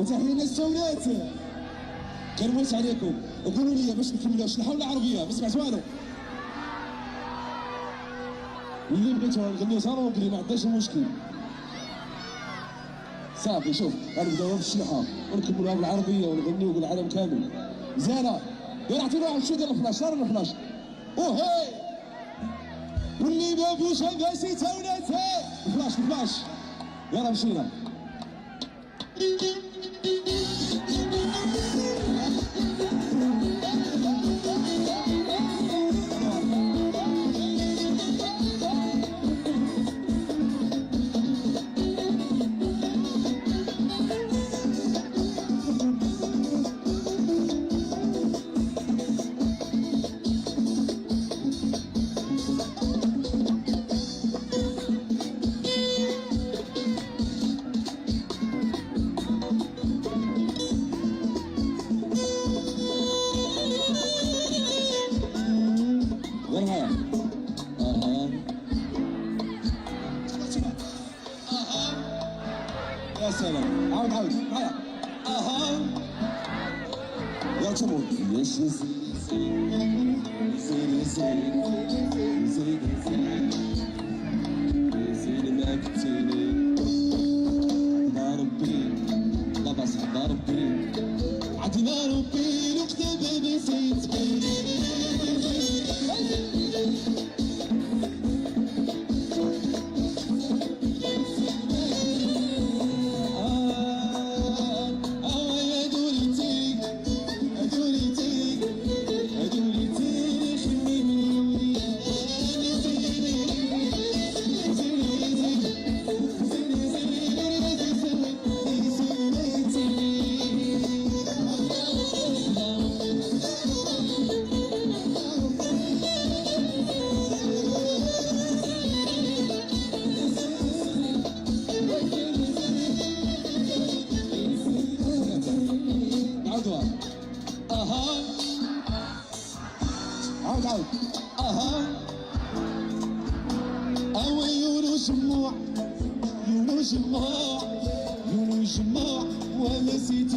وتحية للسولات. كنموت عليكم وقولوا لي باش نكملوا شنو العربيه ما سمعت والو. اللي بغيتو نغنيو صاروكلي ما عندناش مشكل. صافي شوف غنبداو بالشلحه ونكملوها بالعربيه ونغنيو بالعالم كامل. مزيانه يلا عطينا واحد شويه ديال الفلاش. راه الفلاش وهي واللي ما فيهوش هندسي تا ولات الفلاش الفلاش. يلا مشينا. يا سلام عاود هيا يا تموت يا شي زين ما كنتيني عطنا ربي لاباس عطنا ربي عطنا ربي لو كتب نسيت جموع ونسيت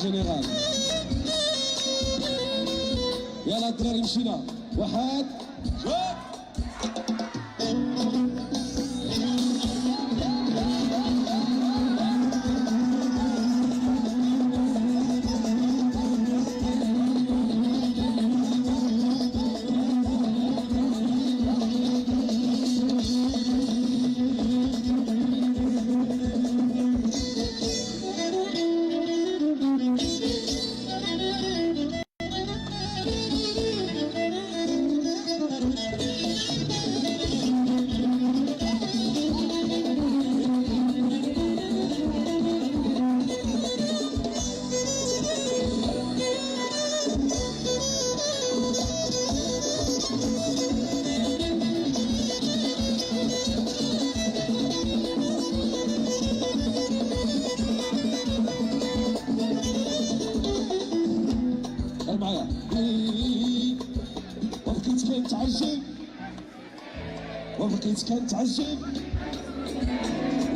جنرال. يلا الدراري مشينا واحد جوج. وبقيت كنتعجب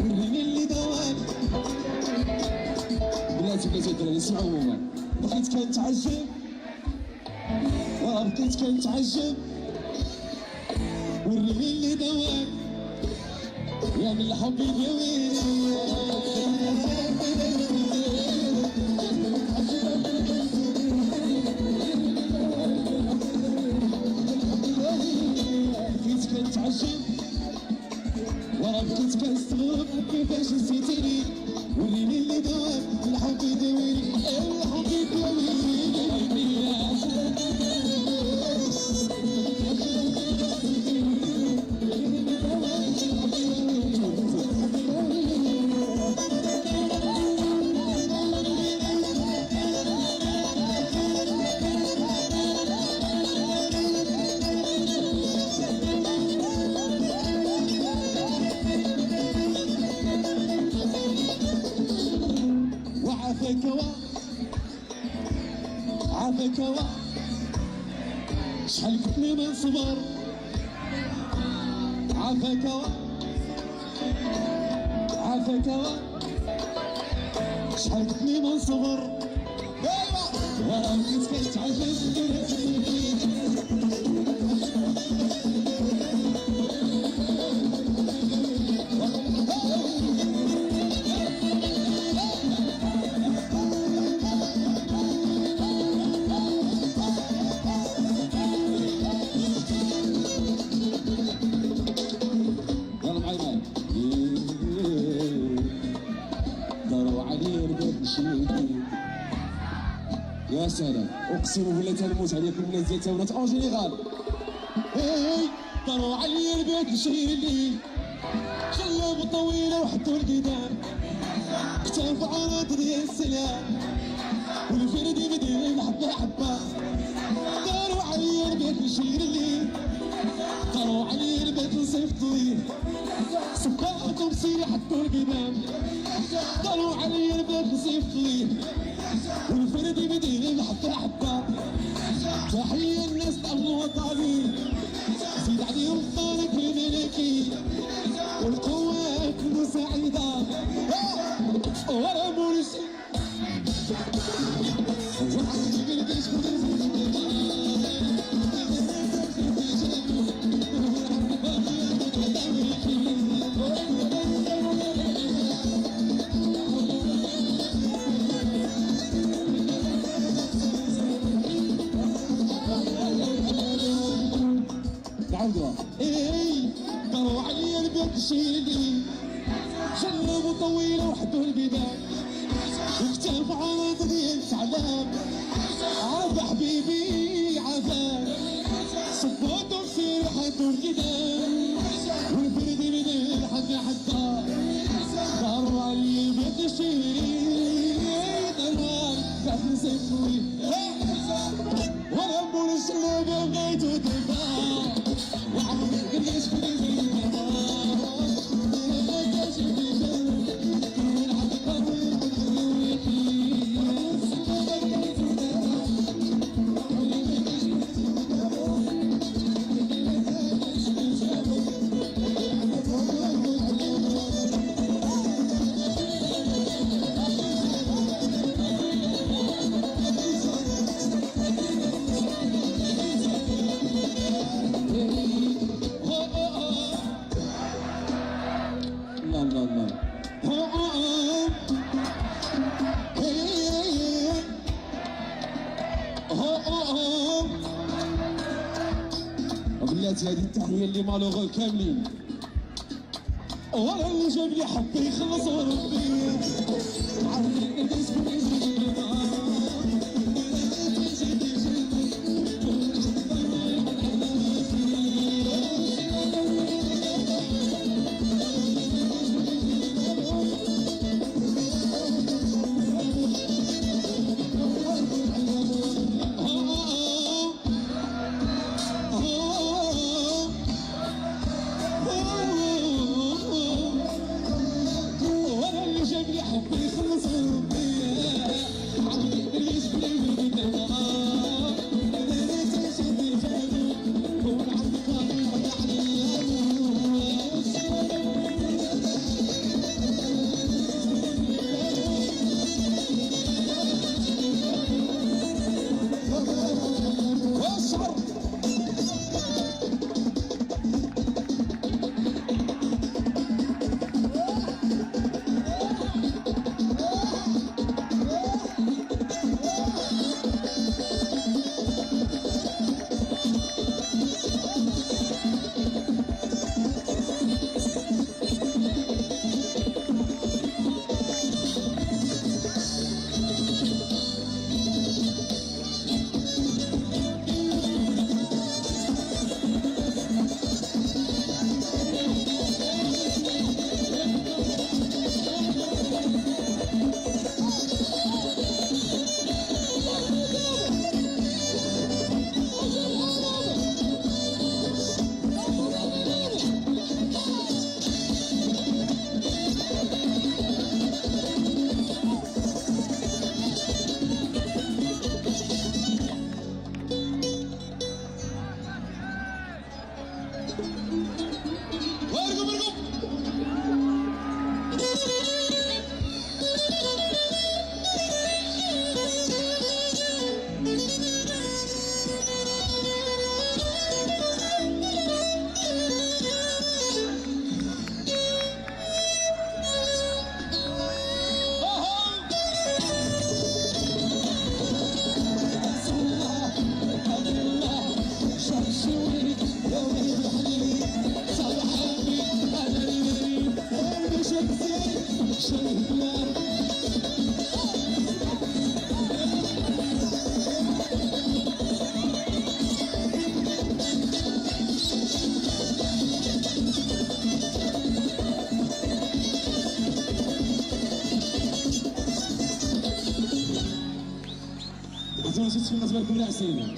وريني اللي دوام بلاتي الدراري سمعوا هما. بقيت كنتعجب وبقيت كنتعجب وريني اللي دوام يا من الحب الجوي. بقيت كنتعجب وبقيت كنستغرب كيفاش نسيتيني وريني اللي دوام الحب يداويني الحب يداويني. هوا شحال كنتني من صبر عافاك هوا عافاك هوا شحال كنتني من صبر ايوا بقيت كنتعجز يا سلام اقسم بالله تنموت عليكم الناس ديال تاونات اون جينيرال طاروا عليا البيت نشهير الليل شلوب طويله وحطوا القدام كتاب عرض ديال السلام والفرد يمدين حبه حبه طاروا عليا البيت نشهير الليل طاروا عليا البيت نصيف طويل صباط ومسير حطوا القدام طاروا عليا البيت نصيف طويل والفرد يمدين حبه حبه تحية الناس الأهل وطني زيد عليهم طارق الملكي والقوات المساعدة ورا مرسي طاروا عليا البيت شيلي شلبوا طويله وحدوا البيبان وكتاف عرض ديال سعلام عافا حبيبي عافاك صبوت ومسير حدوا القدام والبرد يمدين حدا حدا طاروا عليا البيت شيلي طلال بعد نسيتوي ورا بول الشلابه بغيتو تبان بلاتي هذه التحية اللي مالوغو كاملين ورا اللي جاب لي حبي يخلص ربي حبي يخلص ربي زين شفت بالنسبه لكم العسيلي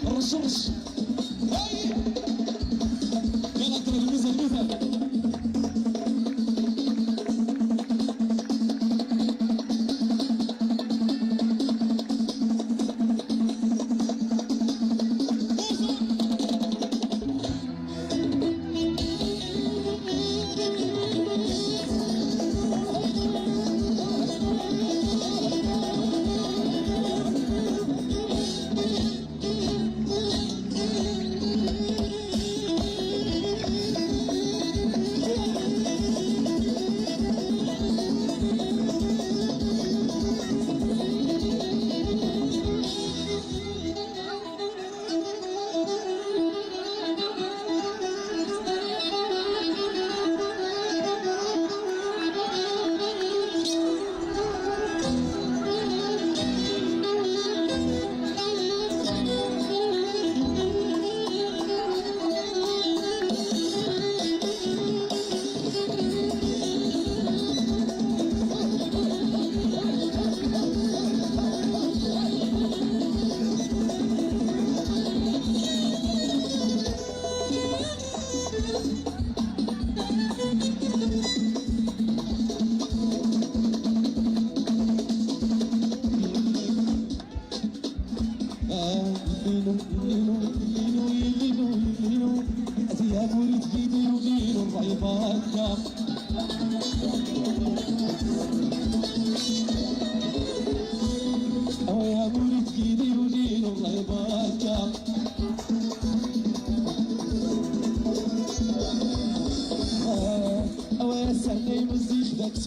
الرشرش يلا اضرب المزه المزه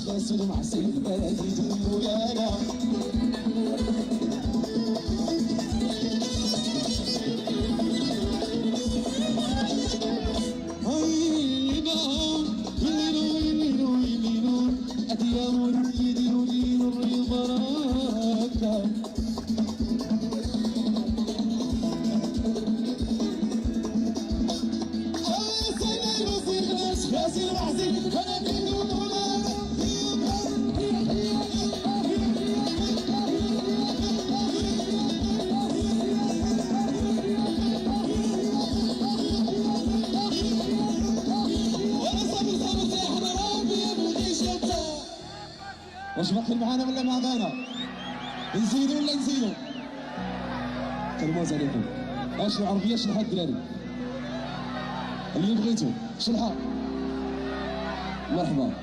تخاسر مع سيد بلدي تقول انا واش باقي معانا ولا ما عطانا؟ نزيدو ولا نزيدو؟ كلمات عليكم اشرو عربيه شلحه الدراري اللي بغيتو شلحه مرحبا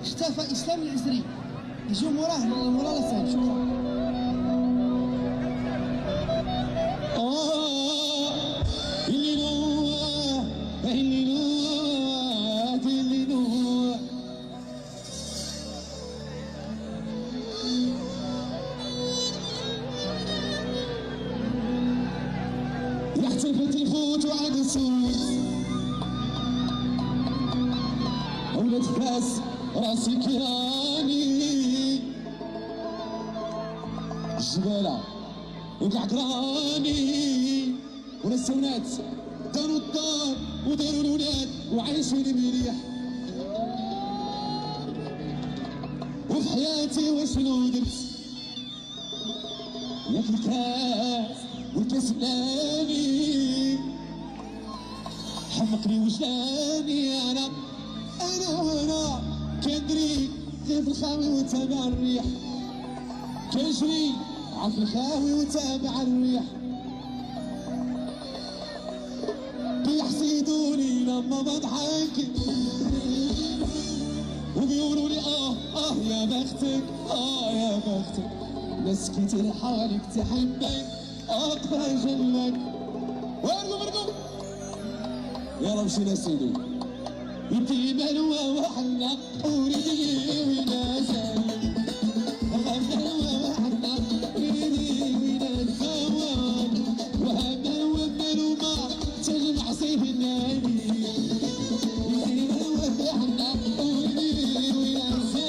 اختفى اسلام العسري يجوا موراه لسان شكرا يحتفل يفوت وعد السوس ولد فاس راسي كيراني الجبالة وقعقراني ونسونات داروا الدار وداروا الولاد وعايشين مليح وفي حياتي وشنو درت ياك الكاس والكاس بلاني حمقني وجلاني انا وانا كندري غير في الخاوي وتابع الريح كنجري عف الخاوي وتابع الريح بيحسدوني لما بضحك وبيقولوا لي يا بختك يا بختك ناس كتير حواليك تحبك اكتر جنبك وارقم يلا مشينا سيدي يبكي بلوى وحنا وريدي وناسا بلوى وحنا وريدي وناسا وهبل ما تجمع سيف النادي يبكي بلوى وحنا وريدي وناسا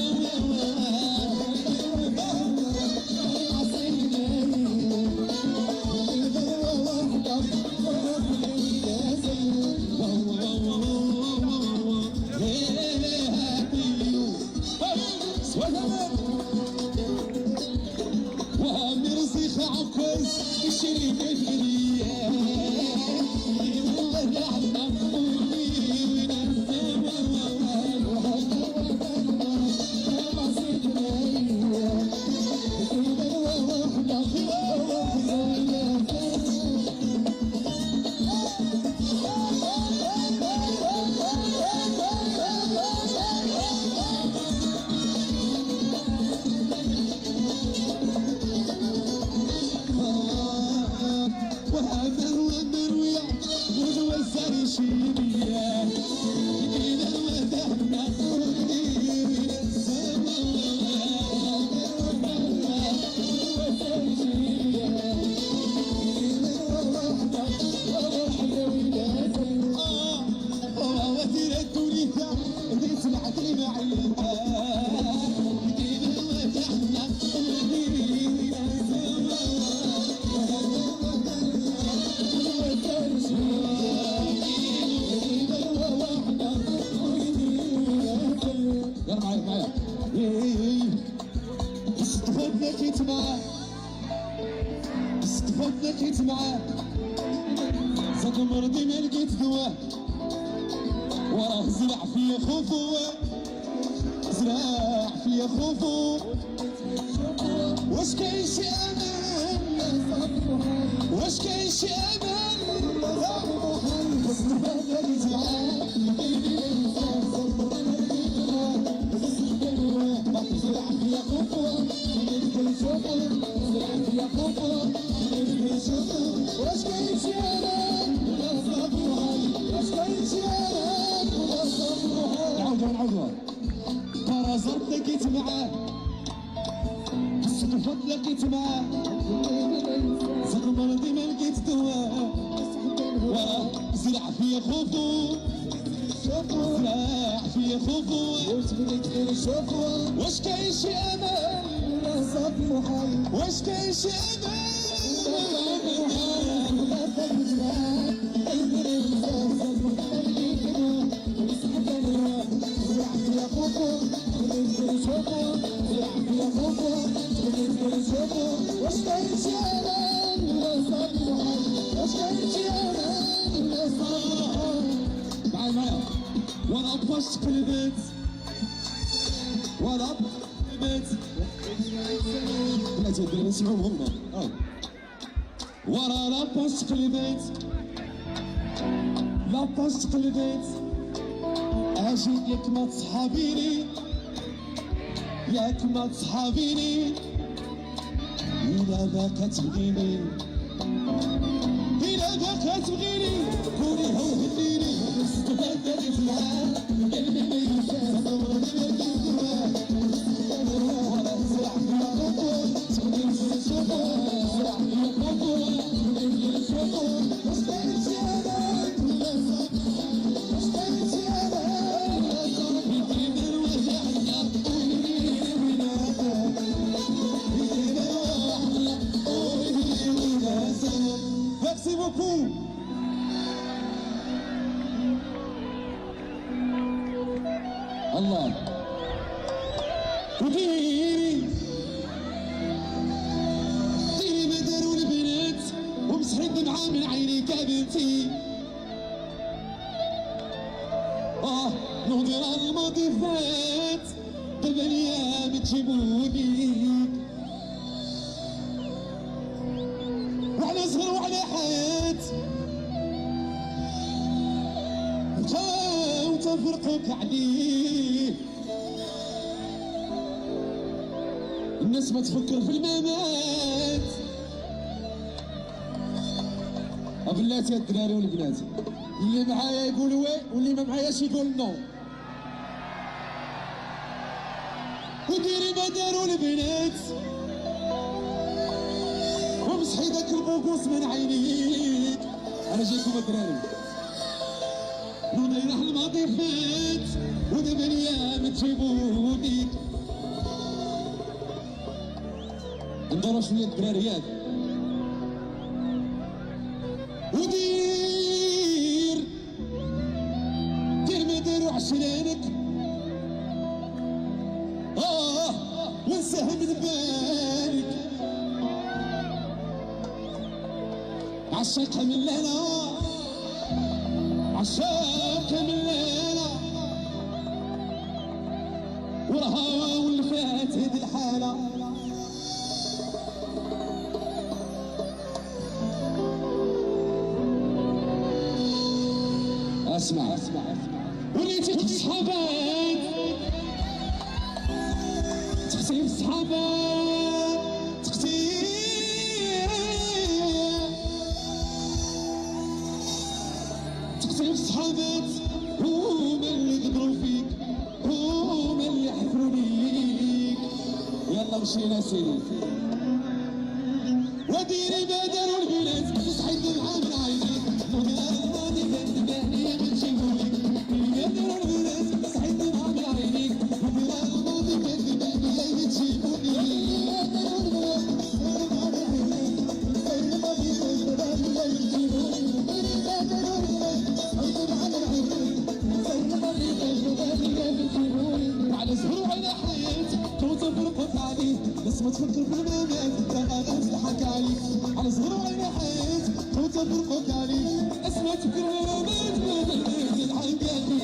لقيت معاه زاد مرضي ما لقيت دواء وراه زرع فيا خوفو زرع فيا خوفو واش كاين شي امان واش كاين شي امان لقيت معاه زرع فيا خوفو زرع فيا خوفو واش كاين شي امان واش كاين شي امان نعاودوها طرازرت لقيت معاه الصدفات لقيت معاه زاد مرضي ما لقيت دواء وراه زرع فيا خوفو زرع فيا خوفو واش كاين شي امان واش كاين شي امان وانا طفشت في البيت وانا في البيت لا تقدر نسمعهم هما ورا لا طفشت في البيت لا طفشت في البيت اجي ياك ما تصحابيني ياك ما تصحابيني إلا باقا تبغيني إلا باقا تبغيني كوني هوهنيني استفدت معاه قلبي ما ينساه ضمرني ما ينساه ولا زرع فيا خوفو تبغي نشوفو زرع فيا خوفو تبغي نشوفو واش كاين شي امان واش كاين شي امان يجيب الوجع Merci beaucoup. الله وديري ما داروا البنات ومسحين دمعة من عينيك يا بنتي نهضر على الماضي فات دابا الايام تجيبوني وعلى زهر وعلى حياة بقاو تفرقوك عليه الناس ما تفكر في الممات بلاتي يا الدراري والبنات اللي معايا يقول وي واللي ما معاياش يقول نو وديري ما داروا البنات ومسحي داك البوكوس من عينيك انا جايكم الدراري ونيرح الماضي فات ودابا الايام تجيبوني ندورو شويه الدراريات ودير ما داروا عشرانك وانساه من بالك عشاقة من الليلة عشاقة من الليلة والهوى واللي فات هذه الحالة اسمع وليتي صحابات تختي الصحابات تختي الصحابات هما اللي قدروا فيك هما اللي حفروا ليك يلا مشينا سيدي وديري ما داروا البنات صحيت معاه من عينيك وعلى زهر وعلى حياة تو تفرقك عليه بس ما تفكر في الممات تبقى ناس تضحك عليك على زهر وعلى حياة تو تفرقك عليه بس ما تفكر في الممات تضحك عليك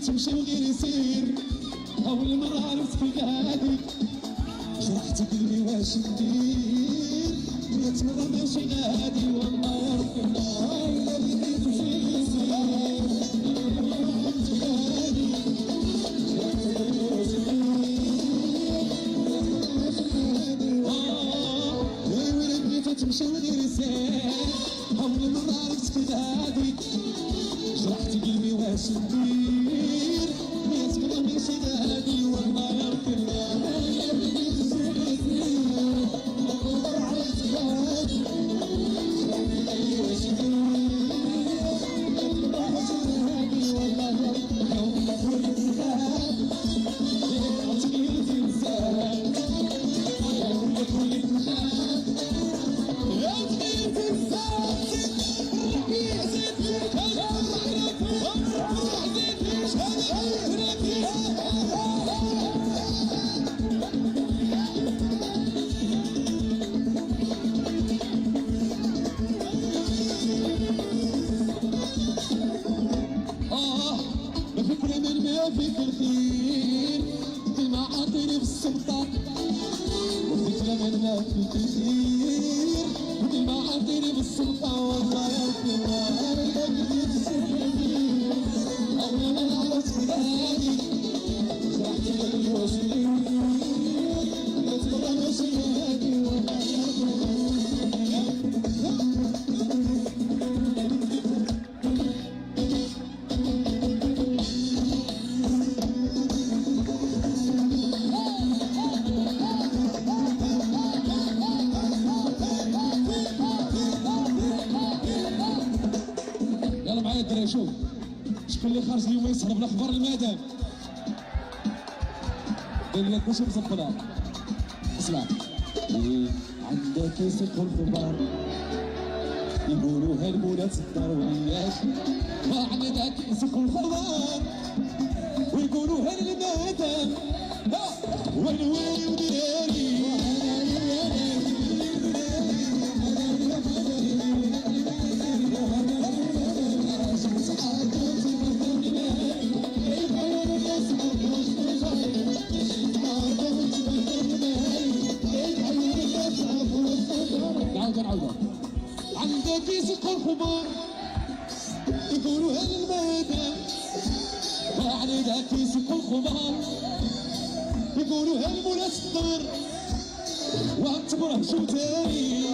تمشي وغير يسير أول مرة عرفت فيك هادي جرحت قلبي واش ندير 100 مرة ماشي غادي والله يا ربي الله إلا بغيت تمشي يسير غادي جرحت قلبي واش ندير ولا بغيت تمشي وغير يسير أول مرة عرفت فيك هادي جرحت قلبي واش ندير فيك الخير ديما عاطيني في السلطة وفيك لمن ما فيك الخير ديما عاطيني في السلطة والله يا ربي الله إلا بديت السكين أول ما عرفت بلادي جرحت قلبي واش ندير 100 مرة ماشي هادي والله يا ربي خارج اليوم يسهر بالاخبار المدام اللي كلشي مزبطه. اسمع عندك يسق الخبار يقولوا هالمولات الدار وياك وعندك يسق الخبار ويقولوا هالمدام وين وين وديري عودة عندك يسق الخبار يقولوا هالمدام وعندك يسق الخبار يقولوا هالمولات الدار واعتبره شو تاني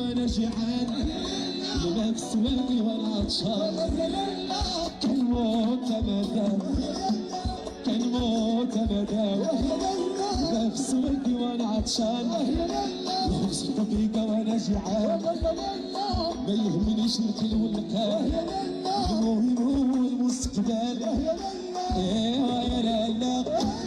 وانا جيعان لنفس مالي وانا عطشان كان موت ابدا كان موت ابدا نفس مالي وانا عطشان نفس دقيقة وانا جيعان ما يهمنيش الكل والمكان المهم هو المستقبل ايوا يا لا لا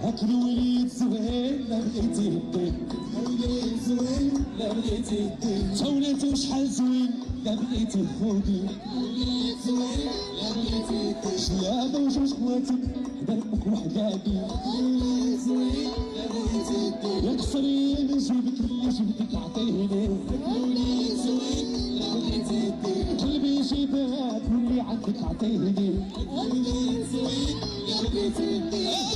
هاك الوليد زوين لا بغيتي هدي الوليد زوين لا بغيتي هدي توليتو شحال زوين لا بغيتي خودي الوليد زوين لا بغيتي هدي شلابة وجوج خواتك دار امك وحدادي الوليد زوين لا بغيتي هدي يا قصري من جيبك اللي جبتك عطيهني الوليد زوين لا بغيتي هدي قلبي جيبك واللي عندك عطيهني الوليد زوين لا بغيتي هدي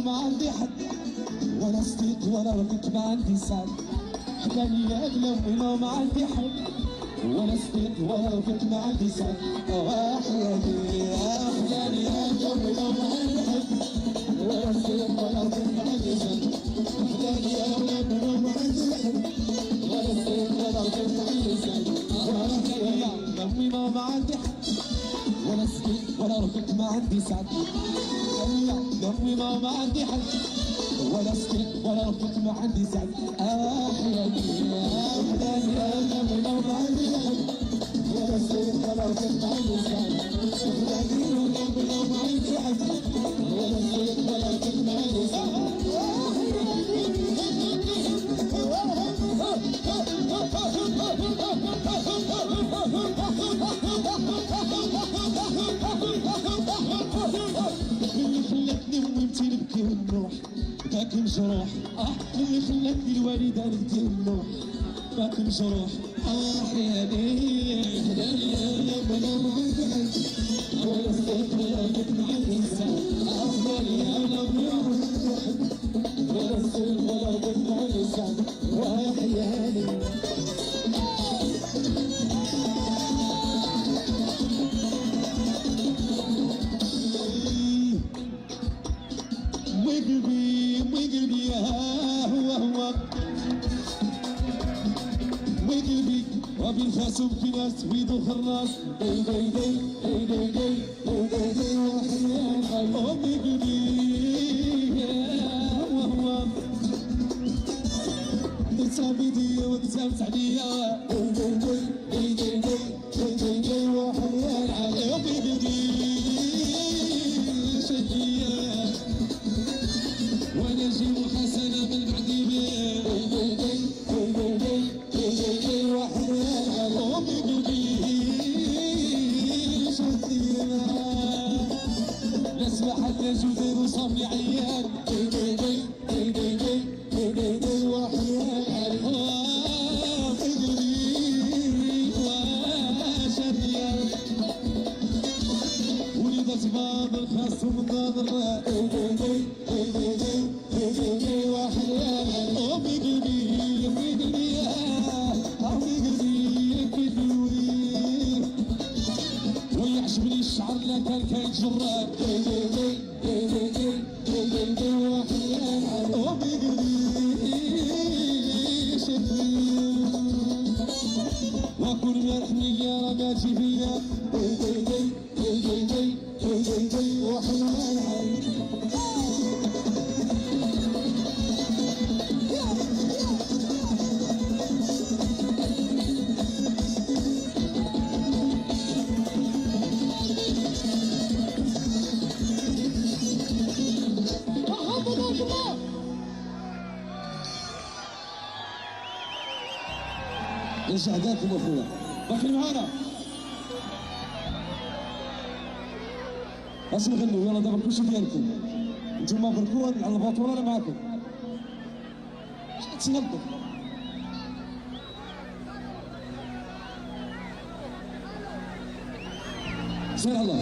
ما عندي حد ولا صديق ولا وقت ما عندي سعد حكاني اغلى ما عندي حد ولا صديق ولا وقت ما عندي سعد احلامي احلامي اغلى ما عندي حد ولا السيف ولا القمة عندي سن أحلامي يا ولاد نوم عندي لحن ولا السيف ولا القمة عندي سن نومي ما عندي حد ولا سكين ولا رفقت ما عندي سعد نومي ما عندي حد ولا سكين ولا رفقت ما عندي سعد أحلامي يا أحلامي يا نومي ما عندي لحن ولا سكين ولا رفقت ما عندي سعد أحلامي يا نومي ما عندي حد ولا سكين ولا رفقت ما عندي سعد اللي خلتني ونمتي نبكي ونروح ذاك مجروح اللي خلتني الوالدة نبكي ونروح ذاك مجروح حيالي يا بلا ما عندي حد ولا صوت ولا بد مع الإنسان أفضل يا بلا ما عندي حد ولا صوت ولا بد مع الإنسان وحيالي وقلبي يا هو وقلبي وبالفاس وبكناس ويدو خراس دي دي دي دي دي دي دي دي وحيان وقلبي يا هو تنسى بيدي وتنسى سعدية دي دي دي دي دي دي دي دي وحيان علي وقلبي شدية وانا جيب حسنة من بعدي بيه وحيان امي قلبي شدينا نسمع حتى جودين وصابني عيان وحيان قلبي وشديان ولدت باب الخاص ومناظر وحيان امي قلبي امي قلبي امي قلبي كدوي ويعجبني الشعر لا كان جراب وحيان امي قلبي شدني وكل ما رحني يا رماتي فيا وحيان ايش اهداكم اخويا؟ باقي معانا بس نغنوا يلا دابا كلشي ديالكم نتوما بركون على الباطوله انا معاكم تنظف سير الله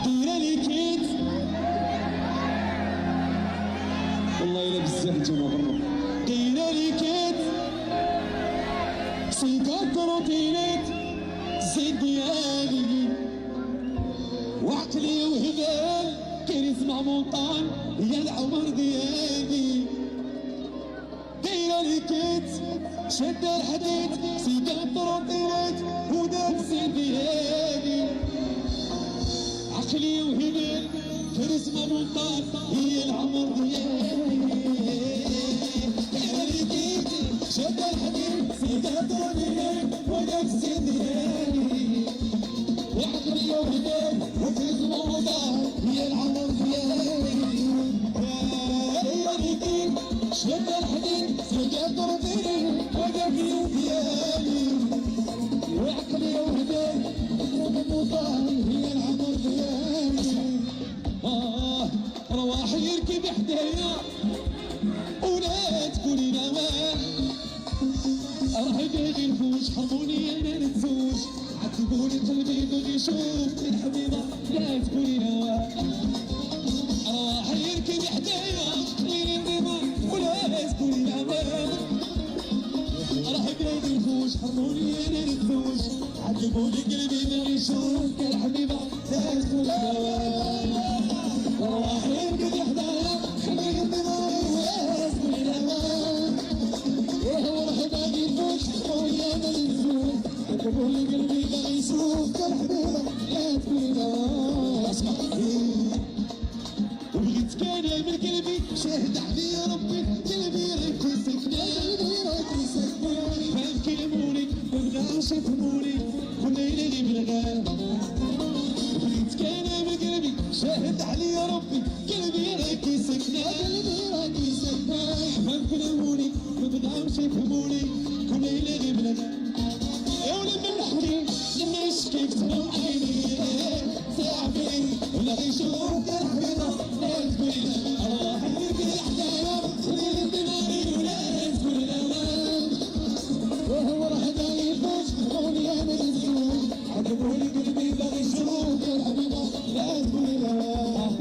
دير لي كيت والله الا بزاف نتوما برا دير لي كيت سيكات روتينات زيد ديالي وعقلي وهبال كاريزما مونطان هي العمر ديالي دايره لي كيت شاده الحديد سيكات روتينات وداك زيد ديالي عقلي وهبال كاريزما مونطان هي العمر ديالي دايره لي كيت شاده الحديد سيكات روتينات وداك زيد ديالي وعقلي وهبال وكاريزما مونطان هي العمر ديالي دايره لي كيت شاده الحديد سيكات روتينات وداك زيد ديالي وعقلي وهبال وكاريزما مونطان هي العمر ديالي رواح يركب حدايا ولا تكوني نوال راه باغي نفوش حرموني انا نتزوج عذبوني قلبي باغي يشوف الحبيبه لا تكوني نوال رواح يركب حدايا خليني نديما ولا تكوني نوال راه باغي نفوش حرموني انا نتزوج عذبوا لي قلبي من يشوفك الحبيبة تدخل الهوى روحي قد يحضرها خلي الدماغ ويسكن الهوى وهو باقي يفوت ويا ما ننسوك عذبوا لي قلبي من يشوفك الحبيبة تدخل الهوى اسمع وبغيتك انا من قلبي شاهد علي ربي قلبي راك سكنان فهم كلموني مبغاوش يفهموني كل ليلة اللي بالغاب بغيتك انا من قلبي شاهد علي ربي قلبي راك سكنان فهم كلموني مبغاوش يفهموني كل ليلة اللي بالغاب يا ولد من نحكي لما يشكي تبان عيني تعبي ولا غيشوفك الحبيبة لا تقولي روحي في حدايا خلي دماغي ولا تقولي الامان وهو راح داير يفوت وني انا نزول عذبوني قلبي باغي يشوفك الحبيبة لا تقولي الامان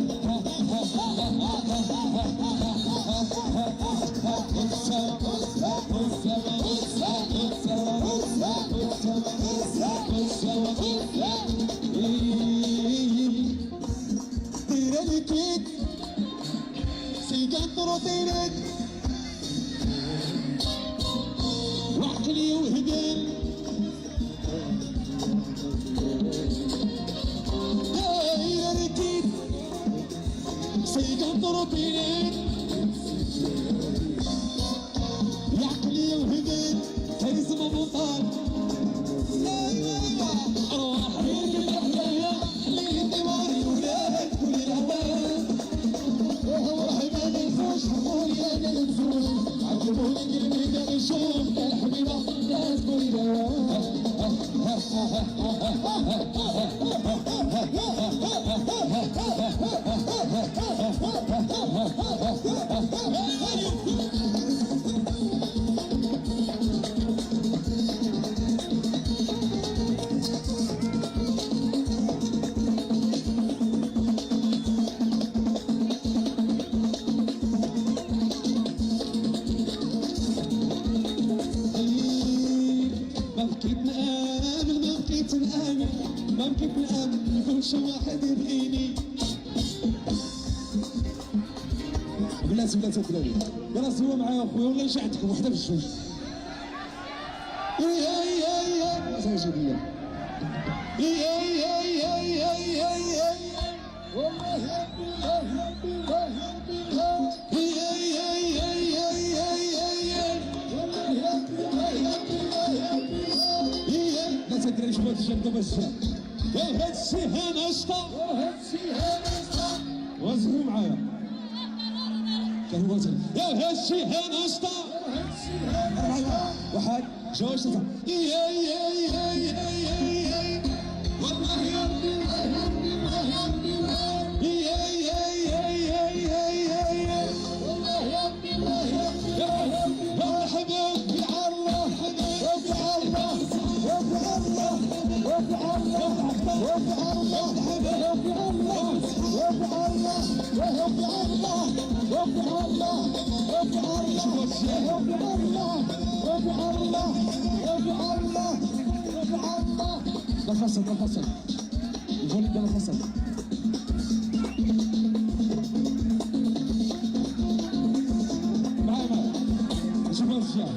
ديرالكيك سيقان طروطينك وعقلي وهدان ديرالكيك سيقان طروطينك عقلي وهدان كاريزما بطال روحي قد حدايا خلي دماغي ولا تقول الهوى وهو راح ما ننسوش حمولي انا ننسوش عذبوني قلبي باغي يشوفك الحبيبة لا تقولي الهوى ما بكيت نآمن كلش واحد يبغيني بلاتي الدراري يلا سوا معايا اخويا ولا نشي عندكم وحده في الجوج يا سيدي الله يا والله يا بالله لا تدري شو تجد بس يا هادشي هنشطة وزنوا معايا كان وزن يا هادشي هنشطة واحد جوج ثلاثة والله يا تفصل يقول لك تفصل معايا شوف الاشياء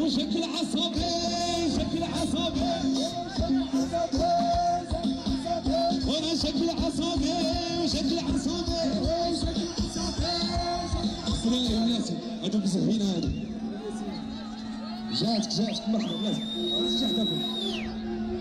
وشكل عصبي وانا شكل عصبي اسمعي يا ناس هادو مزهين هادو جاتك مرحبا لازم تحتفل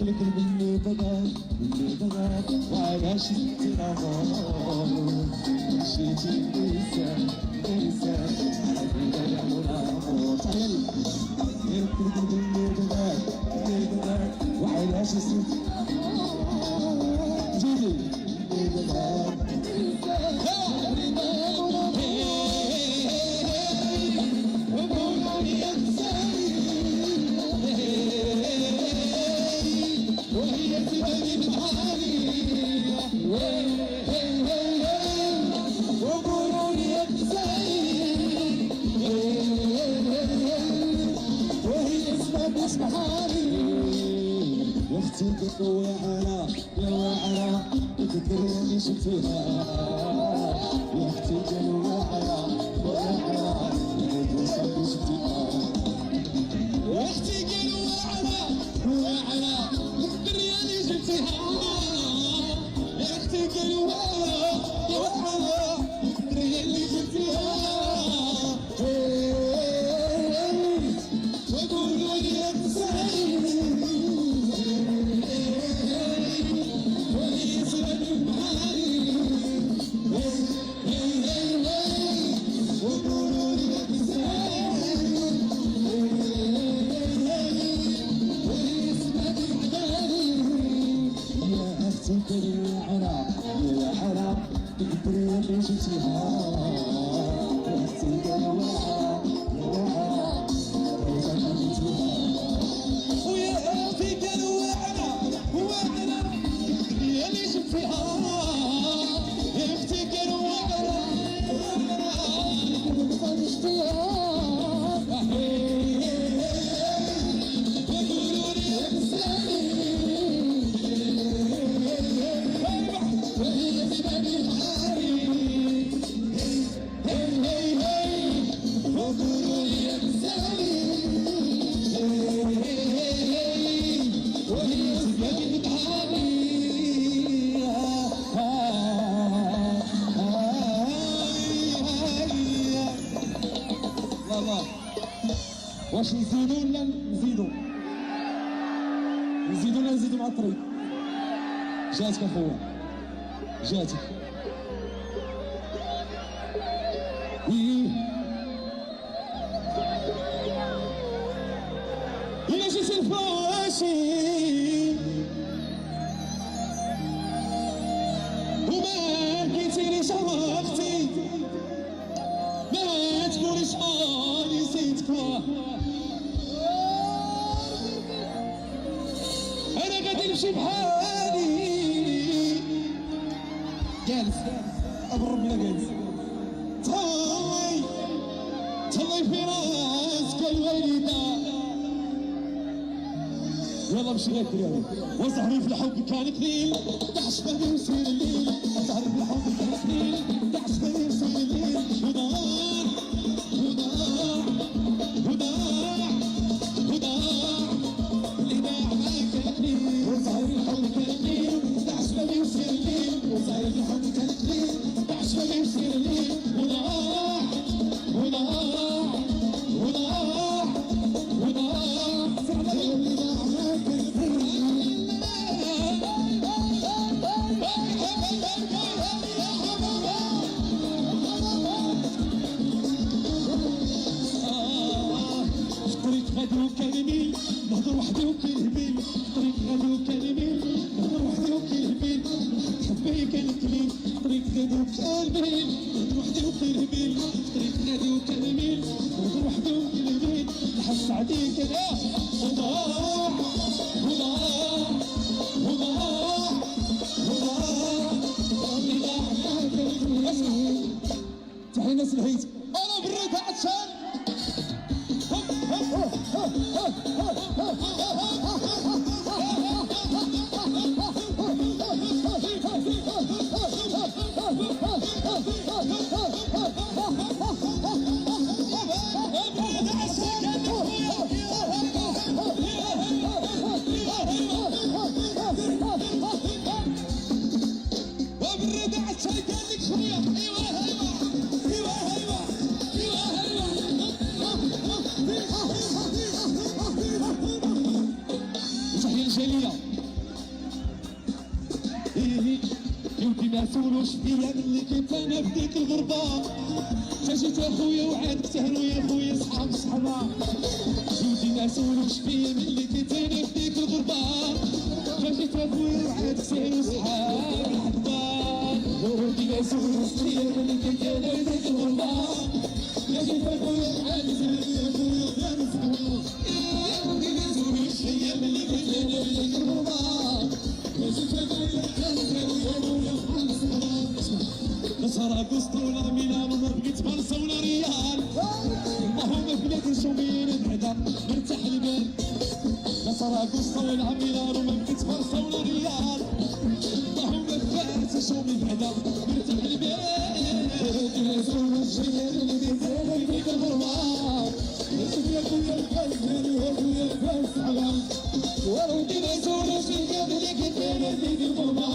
لك مني بغاك وعلاش زدتنا غار مشيتي انسان حبيبة يا منامور تعال لك مني بغاك وعلاش زدتنا جيلي مني بغاك يا اختي واعرة تذكرني شفتيها يا اختي واعرة تذكرني شفتيها يا اختي واعرة تذكرني شفتيها يا اختي واعرة تذكرني شفتيها وقولوا لي يا سعيد يا حرام تقدري شفتيها يا اختي ويا اختي واعرة يا اللي شفتيها يا اختي واعرة وقولوا لي يا واش نزيدو ولا نزيدو مع الطريق جاتك اخويا جاتك إلا جيت الفواشي وما لقيتينيش وقتي ما تقوليش نسيتك انا غادي نمشي بحالي جالس ابرب لا جالس تهلاي في راسك الوالده يلا مشي لك اليوم وزهري في الحب كان قليل دعش بالي وسير الليل زهري في الحب كان قليل دعش بالي وسير الليل وضاع اللي ضاع معاك قليل وزهري الحب كان قليل دعش بالي وسير الليل وزهري الحب كان قليل دعش بالي وسير الليل وضاع فعلا اللي ضاع معاك غادي وكلمي نهضر وحدي وكلمي طريق غادي وكلمي نهضر وحدي وكلمي حبي كان كليل طريق غادي وكلمي نهضر وحدي وكلمي طريق غادي وكلمي نهضر وحدي وكلمي نحس عليك انا وضاع اللي ضاع معاك تحية ناس الهيت انا بريت عطشان جلية يسولوش فيا ملي كنت انا في ديك الغربه جيت اخويا وعاد سهلوا يا خويا صحاب صحابه جوجي ما يسولوش فيا ملي كنت انا في ديك الغربه جيت اخويا وعاد سهلوا صحاب الحباب جوجي ما يسولوش فيا ملي كنت انا في ديك الغربه جيت اخويا وعاد سهلوا يا خويا صحاب صحابه جوجي ما يسولوش فيا ملي كنت انا في ديك الغربه نصر قسطو ولا ميلان وما بقيت فرنسا ولا ريال اللهم بلاد شومين بعدا مرتاح البال نصر قسطو ولا ميلان وما بقيت فرنسا ولا ريال اللهم بفارس شومين بعدا مرتاح البال يسول الشيء اللي بيزيد فيك الغربة يسول يا خويا الحزن يا خويا الفاس على ولو دينا يسول الشيء اللي كنتينا فيك الغربة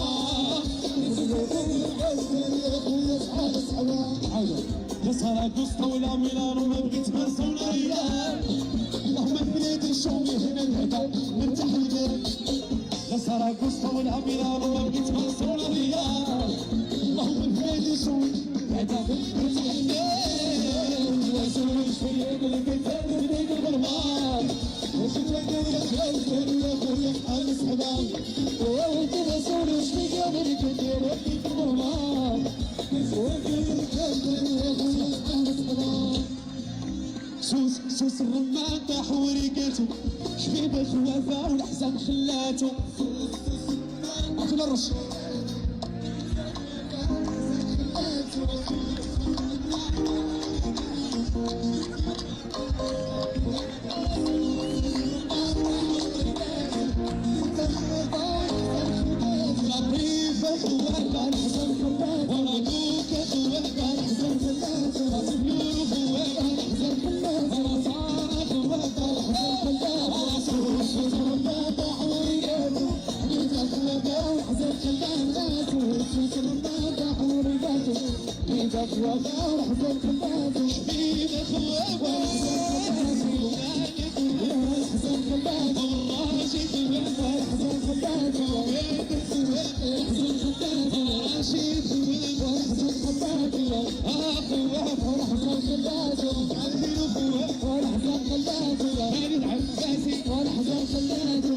يسول يا خويا الحزن يا خويا صحاب صحاب نصر قسطو ولا ميلان وما بغيت فرنسا ولا ريال اللهم بلاد الشومي هنا الهدى مرتاح البال نصر قسطو ولا ميلان وما بغيت فرنسا ولا ريال اللهم بلاد الشومي هذا مرتاح البال وسول الشيء اللي كنتينا في ديك الغربة وشفت يا خويا يا خويا صحاب صحاب وانت مسؤول الشيء اللي كنتينا في ديك الغربة سوس الرمان طاح وريقاتو شبيب الخوافة والحزن خلاتو عطينا الرش لطيفة خوافة الحزن خلاتو ورادوك خوافة الحزن خلاتو نور خوافة الحزن خلاتو ورصارة خوافة الحزن خلاتو سوس الرمان طاح وريقاتو شبيب الخوافة والحزن خلاتو سوس الرمان طاح وريقاتو شبيب الخوافة والحزن خلاتو شبيب الخوافة والحزن خلاتو والراشد خوافة الحزن خلاتو الحزن خلاتو راشد والحزن خلاتو خوافة والحزن خلاتو عبد خوافة والحزن خلاتو خالد العباسي والحزن خلاتو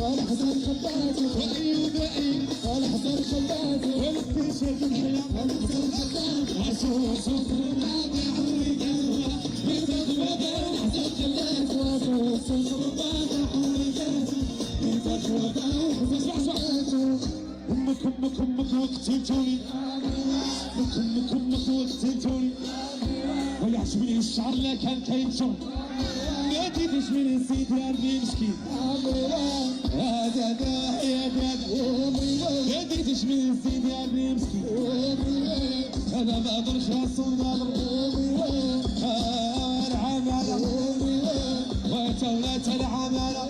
والحزن خلاتو وأيوب أيوب والحزن خلاتو والبشر الحياة والحزن خلاتو عسوس الرباط حوريقاتو بالتقوى والحزن خلاتو عسوس الرباط حوريقاتو بالتقوى والحزن خلاتو أمك وقتلتوني أمك وقتلتوني ويعجبني الشعر لا كان كينشر ما ديتش من سيدي ربي مسكين يا دادا يا دادا ما ديتش من سيدي ربي مسكين انا ما اقدرش راسو ناظر العمالة وتولات العمالة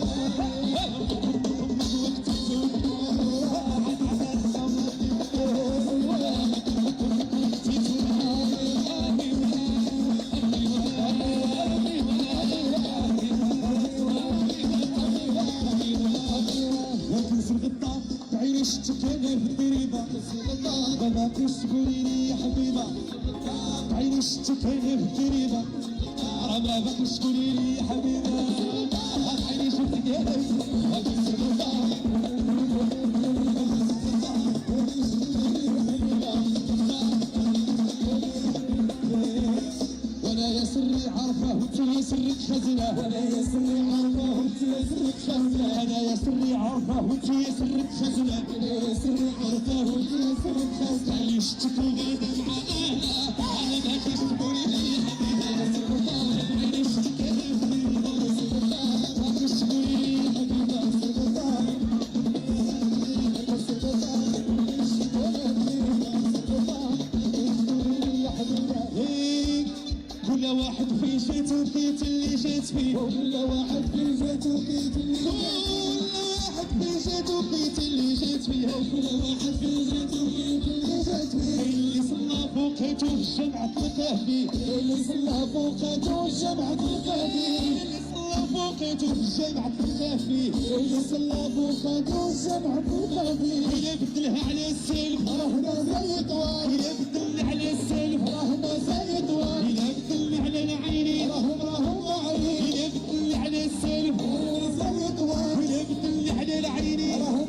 شتكينا في الدريبة ما باقيش تقولي لي يا حبيبة عيني شتكينا في الدريبة راه ما باقيش تقولي لي يا حبيبة عيني شتكينا وانا يا سري عارفة وانت يا سرك خزنة وانا يا سري عارفة وانت يا سرك خزنة انا يا سري عارفة وانت يا سرك خزنة انا يا سري عارفة وانت يا سرك خزنة عيني شتكوا غادا مع اهلها انا باقيش تقولي لي يا حبيبة عيني شتكينا في الدريبة باقيش تقولي لي يا حبيبة كل واحد في جيت وقيت اللي جيت فيه كل واحد في جيت وقيت اللي جيت فيه كل واحد في جيت وقيت اللي جيت فيه اللي صلى فوقته الجمعة تلقاه فيه اللي صلى فوقته الجمعة تلقاه فيه اللي صلى فوقته الجمعة تلقاه فيه اللي صلى فوقته الجمعة تلقاه فيه إلا بدلها على السلف رهنا زي طوال إلا بدلنا على السلف رهنا زي طوال إلا بدلنا على العيني رهم عيني إلا بدلنا على السلف رهنا زي طوال إلا بدلنا على العيني رهم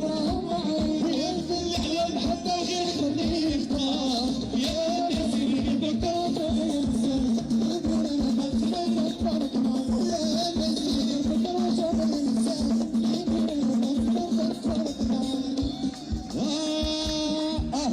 عيني إلا بدلنا على المحبة غير خليه يختار يا ناس اللي بكتب غير السلف يقولون ما تخيل تبارك الله يا ناس اللي بكتب غير السلف يقولون ما تخيل تبارك الله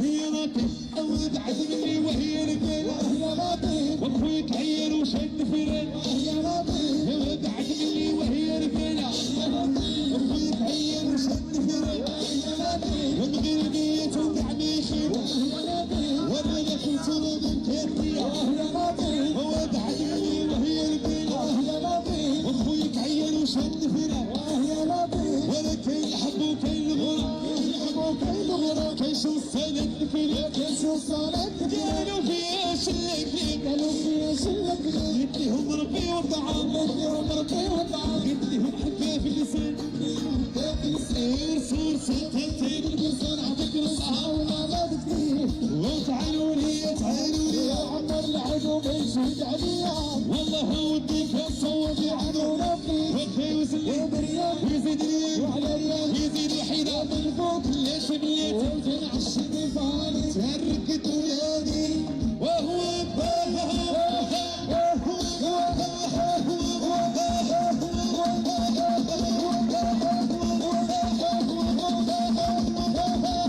يا لطيف أولد عزمني وهي رجال يا لطيف وأخويك عير وشد فرن يا لطيف أولد عزمني وهي رجال يا لطيف وأخويك عير وشد فرن يا لطيف ومن غير نية ودعميشي يا لطيف وأنا لك صلب كيرتي يا لطيف أولد عزمني وهي رجال يا لطيف وأخويك عير وشد فرن يا لطيف ولا كاين الحب وكاين الغرام كيشو السند فينا كيشو السند قالوا فيها شلك قالوا فيها شلك قلت لهم ربي وطعام قلت لهم ربي وطعام قلت لهم حكا في اللسان حكا في اللسان صور سلطتين اللسان عطيك نصحى وما غادت فيه وتعالوا لي تعالوا لي يا عمر العدو بيشهد عليا والله وديك الصوت يعدونا فيه وكي وسلم ويزيد لي وعلى ريال يزيد الحيرة من فوق ليش بليت وتنعشق فاني تهركت